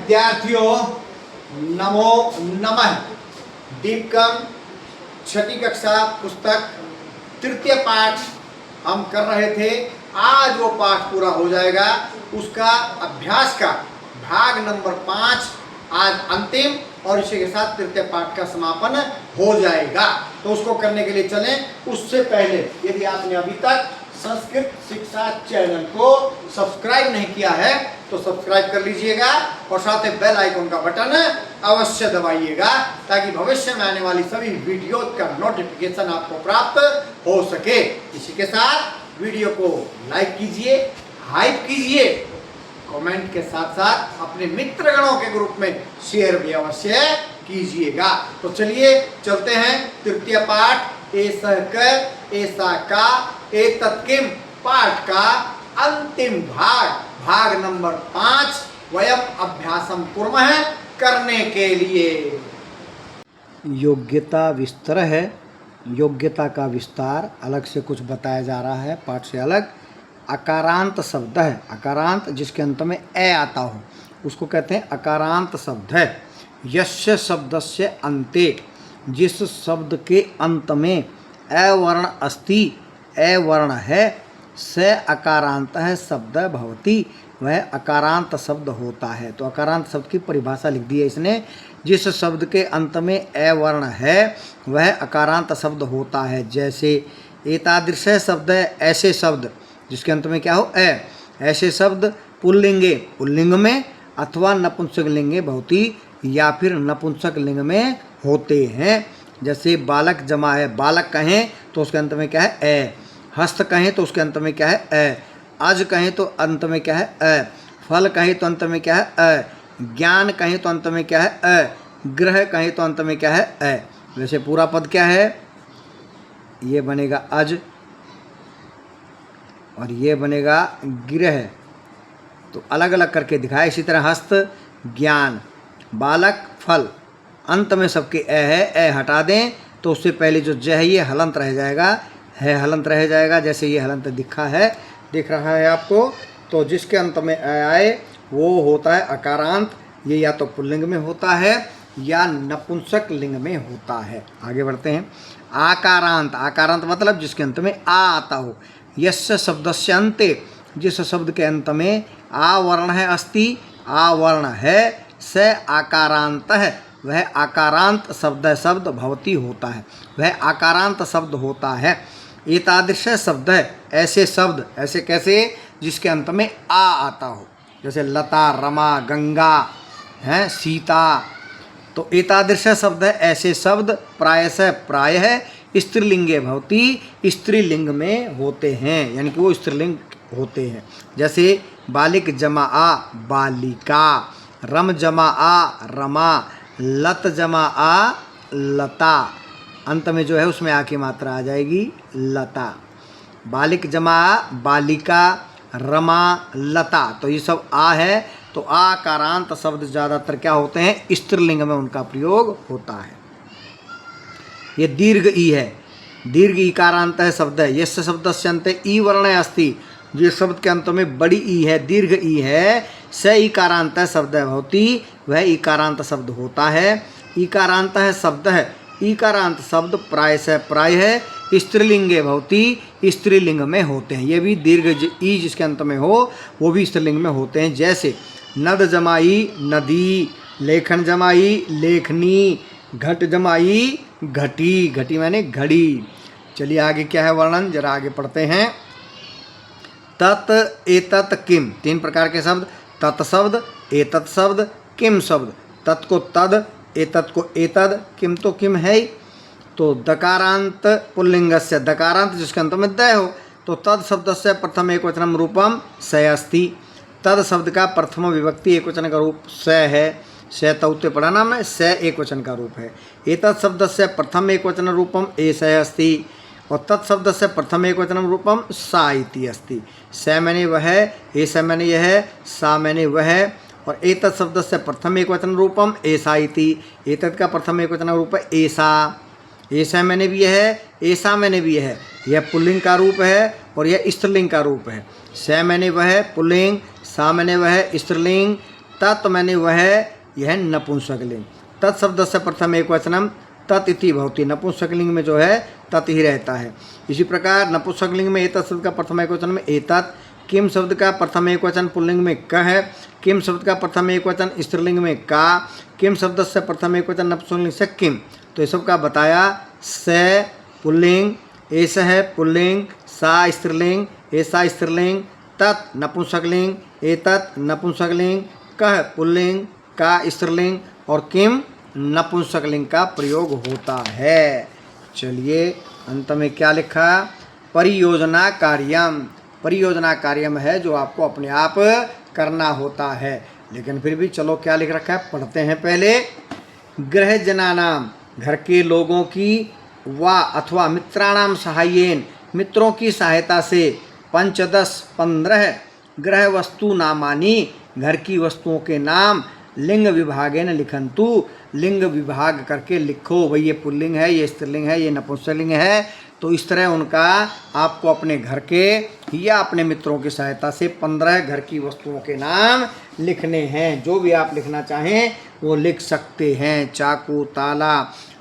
विद्यार्थियों नमो नमः। दीपकम छठी कक्षा पुस्तक तृतीय पाठ हम कर रहे थे। आज वो पाठ पूरा हो जाएगा। उसका अभ्यास का भाग नंबर 5 आज अंतिम, और इसी के साथ तृतीय पाठ का समापन हो जाएगा। तो उसको करने के लिए चलें। उससे पहले यदि आपने अभी तक संस्कृत शिक्षा चैनल को सब्सक्राइब नहीं किया है तो सब्सक्राइब कर लीजिएगा, और साथ ही बेल आइकन का बटन अवश्य दबाइएगा, ताकि भविष्य में आने वाली सभी वीडियो का नोटिफिकेशन आपको प्राप्त हो सके। इसी के साथ वीडियो को लाइक कीजिए, हाइप कीजिए, कमेंट के साथ साथ अपने मित्रगणों के ग्रुप में शेयर भी अवश्य कीजिएगा। तो चलिए चलते हैं तृतीय पाठ ऐसा क ऐसा का एतत् किम पाठ का अंतिम भाग नंबर 5 वयम अभ्यासम कुर्मः करने के लिए। योग्यता विस्तर है। योग्यता का विस्तार अलग से कुछ बताया जा रहा है, पाठ से अलग। अकारांत शब्द है। अकारांत जिसके अंत में ए आता हो उसको कहते हैं अकारांत शब्द है। यस्य शब्दस्य अन्ते, जिस शब्द के अंत में ए वर्ण अस्ति, ए वर्ण है, से अकारांत है शब्द भवति, वह अकारांत शब्द होता है। तो अकारांत शब्द की परिभाषा लिख दी है इसने। जिस शब्द के अंत में ए वर्ण है वह अकारांत शब्द होता है। जैसे एतादृश शब्द है, ऐसे शब्द जिसके अंत में क्या हो ए, ऐसे शब्द पुल्लिंगे, पुल्लिंग में, अथवा नपुंसक लिंगे भवति, या फिर नपुंसक लिंग में होते हैं। जैसे बालक जमा है, बालक कहें तो उसके अंत में क्या है ए, हस्त कहें तो उसके अंत में क्या है ए, अज कहें तो अंत में क्या है ए, फल कहें तो अंत में क्या है ए, ज्ञान कहें तो अंत में क्या है ए, ग्रह कहें तो अंत में क्या है ए। वैसे पूरा पद क्या है, ये बनेगा अज और ये बनेगा गिरह। तो अलग अलग करके दिखाया। इसी तरह हस्त ज्ञान, बालक फल, अंत में सबके ए है, ए हटा दें तो उससे पहले जो ज है ये हलंत रह जाएगा, है हलंत रह जाएगा। जैसे ये हलंत दिख रहा है आपको। तो जिसके अंत में ए आए वो होता है अकारांत। ये या तो पुल्लिंग में होता है या नपुंसक लिंग में होता है। आगे बढ़ते हैं। आकारांत, आकारांत मतलब जिसके अंत में आ आता हो। यस्य शब्दस्य अन्ते, जिस शब्द के अंत में आ वर्ण है अस्ति, आ वर्ण है, से आकारांत है, वह आकारांत शब्द भवति होता है, वह आकारांत शब्द होता है। एतादृश शब्द है, ऐसे शब्द, ऐसे कैसे, जिसके अंत में आ आता हो। जैसे लता, रमा, गंगा है, सीता। तो एतादृश शब्द है, ऐसे शब्द प्रायशः प्राय है स्त्रीलिंगे भवति, स्त्रीलिंग में होते हैं, यानी कि वो स्त्रीलिंग होते हैं। जैसे बालिक जमा आ बालिका, रम जमा आ रमा, लत जमा आ लता, अंत में जो है उसमें आ की मात्रा आ जाएगी लता। बालिक जमा आ बालिका, रमा, लता। तो ये सब आ है। तो आकारांत शब्द ज़्यादातर क्या होते हैं, स्त्रीलिंग में उनका प्रयोग होता है। ये दीर्घ ई है, दीर्घ ईकारांत है शब्द है। यस्य शब्दस्य अन्ते ई वर्ण अस्ति, जिस शब्द के अंत में बड़ी ई है, दीर्घ ई है, स ईकारांत है शब्द भवति, वह ईकारांत शब्द होता है। ईकारांत है शब्द है। ईकारांत शब्द प्रायशः प्राय है स्त्रीलिंगे भवति, स्त्रीलिंग में होते हैं। ये भी दीर्घ ई जिसके अंत में हो वो भी स्त्रीलिंग में होते हैं। जैसे नद जमाई नदी, लेखन जमाई लेखनी, घट जमाई घटी, घटी माने घड़ी। चलिए आगे क्या है वर्णन, जरा आगे पढ़ते हैं। तत् एतत् किम, 3 प्रकार के शब्द। तत् शब्द, एतत् शब्द, किम शब्द। तत् को तद, एतत् को एतद, किम तो किम है। तो दकारांत पुल्लिंगस्य, दकारांत जिसके अंत में द हो, तो तद शब्दस्य प्रथम एकवचनम रूपम स अस्ति। तद शब्द का प्रथम विभक्ति एकवचन का रूप स है। स तौते पढ़ा नाम है, स एकवचन का रूप है। एतत् शब्दस्य प्रथम एकवचन रूपम एष अस्ति, और तत्शब्द से प्रथम एकवचनम रूपम सा इति अस्ति। स मैंने वह, एष मैंने यह, सा मैंने वह, और एतत् शब्द से प्रथम एकवचन रूपम ऐसा इति। एतत् का प्रथम एकवचन रूप है ऐसा। ऐसा मैंने भी है, ऐसा मैंने भी है। यह पुल्लिंग का रूप है और यह स्त्रीलिंग का रूप है। स मैंने वह पुल्लिंग, सा मैंने वह स्त्रीलिंग, तत् मैंने वह, यह नपुंसकलिंग। तत् शब्द से प्रथम एक वचनम तत् इति भवति, नपुंसकलिंग में जो है तत् ही रहता है। इसी प्रकार नपुंसकलिंग में एतत् शब्द का प्रथम एक वचन में एतत्, किम शब्द का प्रथम एक वचन पुल्लिंग में क है, किम शब्द का प्रथम एक वचन स्त्रीलिंग में का, किम शब्द से प्रथम एक वचन नपुंसकलिंग से किम। तो ये सब का बताया। स पुल्लिंग, एस है पुल्लिंग, सा स्त्रीलिंग, ऐसा स्त्रीलिंग, तत् नपुंसकलिंग, एतत् नपुंसकलिंग, कह पुल्लिंग, का स्त्रीलिंग और किम नपुंसकलिंग का प्रयोग होता है। चलिए अंत में क्या लिखा, परियोजना कार्यम। परियोजना कार्यम है जो आपको अपने आप करना होता है। लेकिन फिर भी चलो क्या लिख रखा है, पढ़ते हैं पहले। गृहजनानाम, घर के लोगों की, वा अथवा मित्राणाम सहायेन, मित्रों की सहायता से, 5 10 15 गृह वस्तु नामानी, घर की वस्तुओं के नाम, लिंग विभागेन लिखंतु, लिंग विभाग करके लिखो। भाई ये पुल्लिंग है, ये स्त्रीलिंग है, ये नपुंसकलिंग है। तो इस तरह उनका आपको अपने घर के या अपने मित्रों की सहायता से 15 घर की वस्तुओं के नाम लिखने हैं। जो भी आप लिखना चाहें वो लिख सकते हैं। चाकू, ताला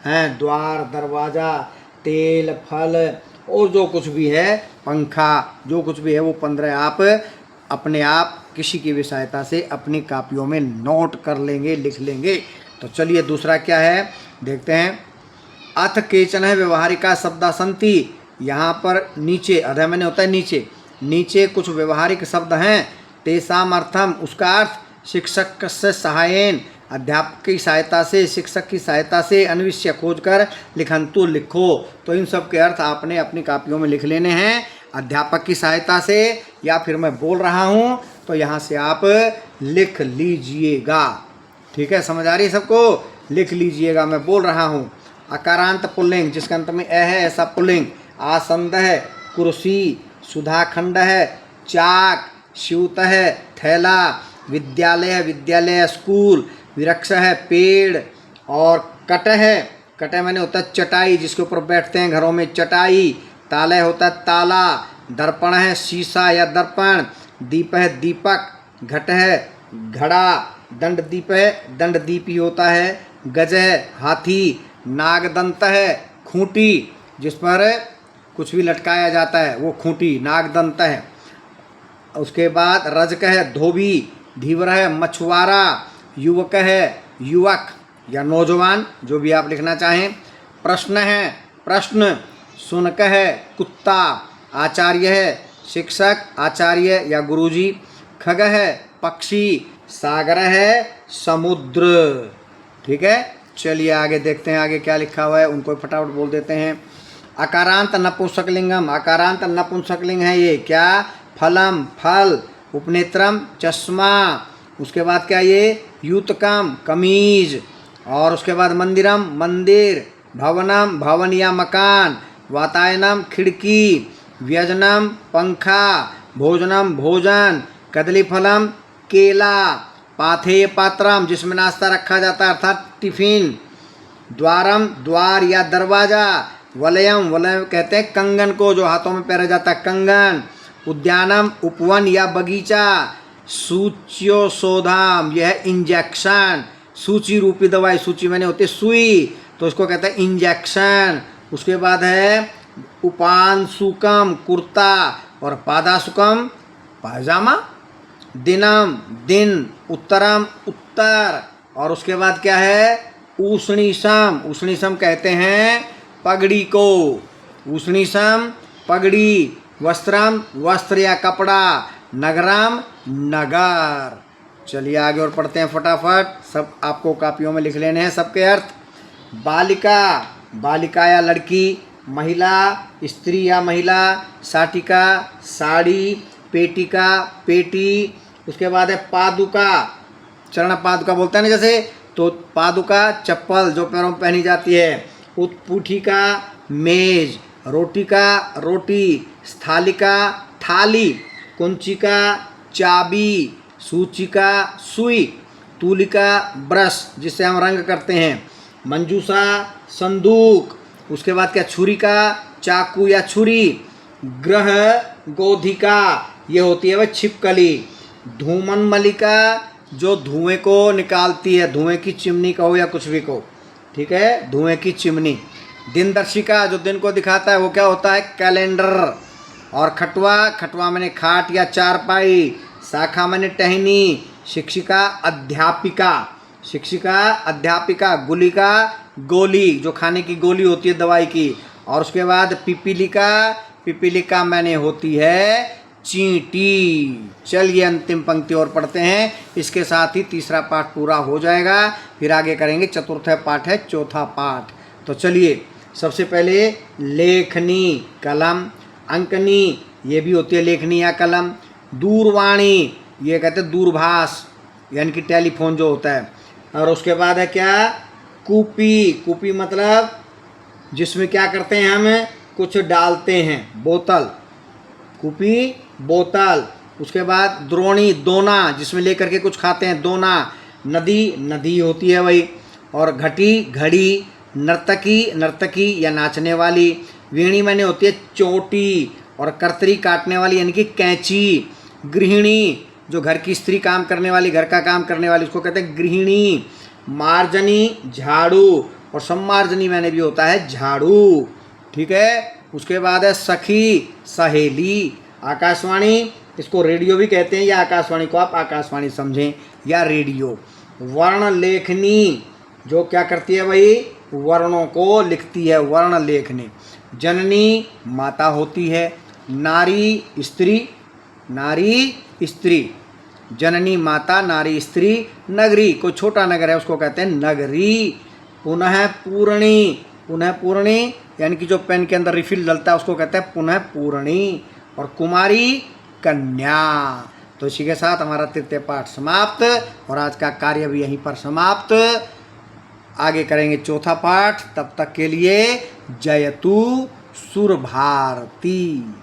हैं, द्वार, दरवाज़ा, तेल, फल और जो कुछ भी है, पंखा, जो कुछ भी है वो 15 आप अपने आप किसी की भी सहायता से अपनी कापियों में नोट कर लेंगे, लिख लेंगे। तो चलिए दूसरा क्या है देखते हैं। अथ केचन है व्यवहारिका शब्दा संति, यहाँ पर नीचे, अधः मैंने होता है नीचे, नीचे कुछ व्यवहारिक शब्द हैं। तेसाम अर्थम, उसका अर्थ शिक्षक से सहायन, अध्यापक की सहायता से, शिक्षक की सहायता से, अन्विष्य खोज कर लिखंतु, लिखो। तो इन सब के अर्थ आपने अपनी कापियों में लिख लेने हैं। अध्यापक की सहायता से, या फिर मैं बोल रहा हूँ तो यहाँ से आप लिख लीजिएगा। ठीक है, समझ आ रही है सबको? लिख लीजिएगा, मैं बोल रहा हूँ। अकारांत पुल्लिंग, जिसके अंत में ए है ऐसा पुल्लिंग। आसंद है, कुर्सी, सुधाखंड है, चाक, स्यूत है, थैला, विद्यालय है, विद्यालय स्कूल, वृक्ष है पेड़, और कट है, कट मैंने होता है चटाई, जिसके ऊपर बैठते हैं घरों में, चटाई। ताला होता है ताला। दर्पण है शीशा या दर्पण। दीप है दीपक। घट है घड़ा। दंड दीप है दंड दीपी होता है। गज है हाथी। नागदंत है खूंटी, जिस पर कुछ भी लटकाया जाता है वो खूंटी नागदंत है। उसके बाद रजक है धोबी। धीवर है मछुआरा। युवक है युवक या नौजवान, जो भी आप लिखना चाहें। प्रश्न है प्रश्न। शुनक है कुत्ता। आचार्य है शिक्षक, आचार्य या गुरुजी। खग है पक्षी। सागर है समुद्र। ठीक है, चलिए आगे देखते हैं आगे क्या लिखा हुआ है, उनको फटाफट बोल देते हैं। अकारांत नपुंसकलिंगम, अकारांत नपुंसकलिंग है ये। क्या? फलम फल। उपनेत्रम चश्मा। उसके बाद क्या ये? युतकम कमीज। और उसके बाद मंदिरम मंदिर। भवनम भवन या मकान। वातायनम खिड़की। व्यजनम पंखा। भोजनम भोजन। कदलीफलम केला। पाथेय पात्रम, जिसमें नाश्ता रखा जाता है अर्थात टिफिन। द्वारम द्वार या दरवाज़ा। वलयम वलय कहते हैं कंगन को, जो हाथों में पहना जाता है कंगन। उद्यानम उपवन या बगीचा। सूच्योशोधाम, यह है इंजेक्शन। सूची रूपी दवाई, सूची मैंने होती है सुई, तो इसको कहते हैं इंजेक्शन। उसके बाद है उपांशुकम कुर्ता और पादाशुकम पायजामा। दिनम दिन। उत्तरम उत्तर। और उसके बाद क्या है? उष्णीसम, उष्णीसम कहते हैं पगड़ी को। उष्णीसम पगड़ी। वस्त्रम वस्त्र या कपड़ा। नगरम नगर। चलिए आगे और पढ़ते हैं फटाफट, सब आपको कापियों में लिख लेने हैं सबके अर्थ। बालिका, बालिका या लड़की। महिला, स्त्री या महिला। साटिका, साड़ी। पेटिका, पेटी। उसके बाद है पादुका, चरण पादुका बोलते हैं ना जैसे, तो पादुका चप्पल जो पैरों में पहनी जाती है। उत्पुठिका मेज। रोटिका रोटी। स्थालिका थाली। कुंचिका चाबी। सूचिका सुई। तूलिका ब्रश, जिससे हम रंग करते हैं। मंजूसा संदूक। उसके बाद क्या? छुरिका चाकू या छुरी। ग्रह गोधिका, ये होती है वह छिपकली। धूमन मलिका जो धुएं को निकालती है, धुएं की चिमनी कहो या कुछ भी कहो, ठीक है, धुएं की चिमनी। दिनदर्शिका जो दिन को दिखाता है वो क्या होता है, कैलेंडर। और खटुआ, खटुआ मैंने खाट या चारपाई। शाखा मैंने टहनी। शिक्षिका अध्यापिका, शिक्षिका अध्यापिका। गुलिका गोली, जो खाने की गोली होती है दवाई की। और उसके बाद पिपीलिका, पिपीलिका मैंने होती है चींटी। चलिए अंतिम पंक्ति और पढ़ते हैं, इसके साथ ही तीसरा पाठ पूरा हो जाएगा, फिर आगे करेंगे। चतुर्थ पाठ है चौथा पाठ। तो चलिए सबसे पहले लेखनी, कलम। अंकनी, ये भी होती है लेखनी या कलम। दूरवाणी, ये कहते हैं दूरभाष, यानी कि टेलीफोन जो होता है। और उसके बाद है क्या, कूपी। कूपी मतलब जिसमें क्या करते हैं, हम कुछ डालते हैं, बोतल। कूपी बोतल। उसके बाद द्रोणी, दोना, जिसमें लेकर के कुछ खाते हैं, दोना। नदी, नदी होती है वही। और घटी, घड़ी। नर्तकी, नर्तकी या नाचने वाली। वीणी मैंने होती है चोटी। और कर्तरी, काटने वाली, यानी कि कैंची। गृहिणी, जो घर की स्त्री काम करने वाली, घर का काम करने वाली, उसको कहते हैं गृहिणी। मार्जनी, झाड़ू। और सम्मार्जनी मैंने भी होता है झाड़ू, ठीक है। उसके बाद है सखी, सहेली। आकाशवाणी, इसको रेडियो भी कहते हैं, या आकाशवाणी को आप आकाशवाणी समझें या रेडियो। वर्ण लेखनी, जो क्या करती है भाई, वर्णों को लिखती है, वर्ण लेखनी। जननी, माता होती है। नारी, स्त्री, नारी स्त्री। जननी माता, नारी स्त्री। नगरी, कोई छोटा नगर है उसको कहते हैं नगरी। पुनः पूर्णी, पुनः पूर्णी यानी कि जो पेन के अंदर रिफिल डलता है उसको कहते हैं पुनः पूर्णी। और कुमारी, कन्या। तो इसी के साथ हमारा तृतीय पाठ समाप्त, और आज का कार्य भी यहीं पर समाप्त। आगे करेंगे चौथा पाठ, तब तक के लिए जयतु सुर भारती।